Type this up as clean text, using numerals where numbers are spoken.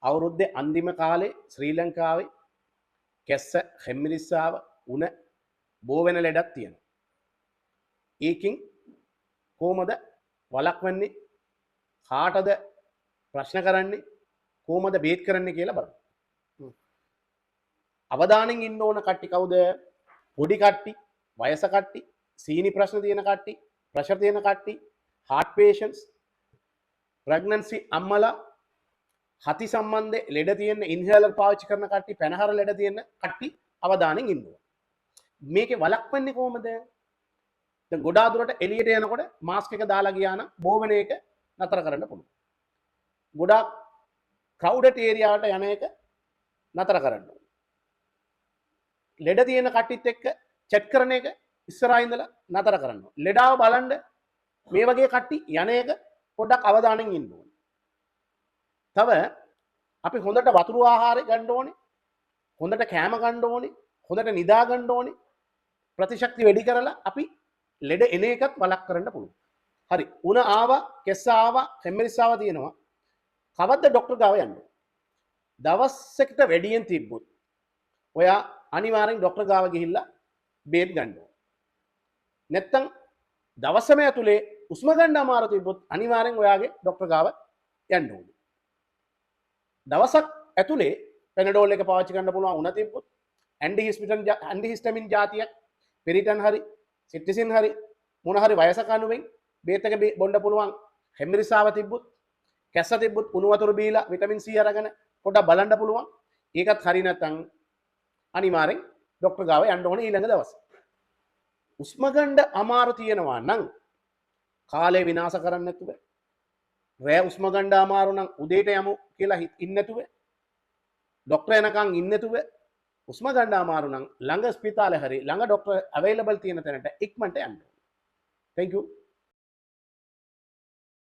අවුරුද්දේ අන්තිම කාලේ ශ්‍රී ලංකාවේ කැස්ස හෙම්මිරිස්සාව උණ බෝ වෙන ලෙඩක් තියෙනවා. ඒකින් කොහොමද වළක්වන්නේ? කාටද ප්‍රශ්න කරන්නේ? කොහොමද බේත් කරන්නේ කියලා බලමු. අවධානයෙන් ඉන්න ඕන කට්ටිය කවුද? පොඩි කට්ටිය, වයස කට්ටිය, සීනි ප්‍රශ්න තියෙන කට්ටිය, ප්‍රෙෂර් තියෙන කට්ටිය, heart patients, pregnancy අම්මලා, හති සම්බන්ධ ලෙඩ තියෙන ඉන්හේලර් පාවිච්චි කරන කට්ටිය, පැනහර ලෙඩ තියෙන කට්ටිය අවධානයෙන් ඉන්න ඕන. මේකේ වළක්වන්නේ කොහොමද? දැන් ගොඩාක් දුරට එළියට යනකොට මාස්ක් එක දාලා ගියා නම් බෝ වෙන එක නතර කරන්න පුළුවන්. ගොඩාක් ක්‍රවුඩඩ් ඒරියාවට යන එක නතර කරන්න ඕන. ලෙඩ තියෙන කට්ටියත් එක්ක චැට් කරන එක ඉස්සරහා ඉඳලා නතර කරන්න ඕන. ලෙඩාව බලන්න මේ වගේ කට්ටිය යන එක පොඩ්ඩක් අවධානයෙන් ඉන්න ඕන. තව අපි හොඳට වතුර ආහාර ගන්න ඕනේ. හොඳට කෑම ගන්න ඕනේ. හොඳට නිදා ගන්න ඕනේ. ප්‍රතිශක්තිය වැඩි කරලා අපි ලෙඩ එන එකත් වළක් කරන්න පුළුවන්. හරි. උණ ආවා, කෙස්ස ආවා, හෙම්මරිස් ආවා තියෙනවා. කවද්ද ડોක්ටර් ගාව යන්න? දවස් එකට වැඩියෙන් තිබ්බොත් ඔයා අනිවාර්යෙන් ડોක්ටර් ගාව ගිහිල්ලා බේත් ගන්න ඕනේ. නැත්තම් දවසම ඇතුලේ උස්ම ගන්න අමාරු තිබ්බොත් අනිවාර්යෙන් ඔයාගේ ડોක්ටර් ගාව යන්න ඕනේ. දවසක් ඇතුලේ පැනඩෝල් එක පාවිච්චි කරන්න පුළුවන් උණ තිබ්බොත් ඇන්ටිහිස්ටමින් જાතියක් පෙරිටන් හරි සිට්‍රිසින් හරි මොන හරි වයසක අනුවෙන් බේත් එක බොන්න පුළුවන් හෙම්රිසාව තිබ්බොත් කැස්ස තිබ්බොත් උණු වතුර බීලා විටමින් C අරගෙන පොඩ්ඩක් බලන්න පුළුවන්. ඒකත් හරි නැත්නම් අනිවාර්යෙන් ડોක්ටර් ගාව යන්න ඕනේ ඊළඟ දවසේ. උස්ම ගන්න අමාරු තියෙනවා නම් කාලය විනාශ කරන්න නැතුව රෑ උස්ම ගන්න අමාරු නම් උදේට යමු කියලා ඉන්න නැතුව ડોක්ටර් එනකන් ඉන්න නැතුව උස්ම ගන්න අමාරු නම් ළඟ ස්පිතාලේ හරි ළඟ ડોක්ටර් අවైలබල් තියෙන තැනට ඉක්මනට යන්න ඕනේ. Thank you.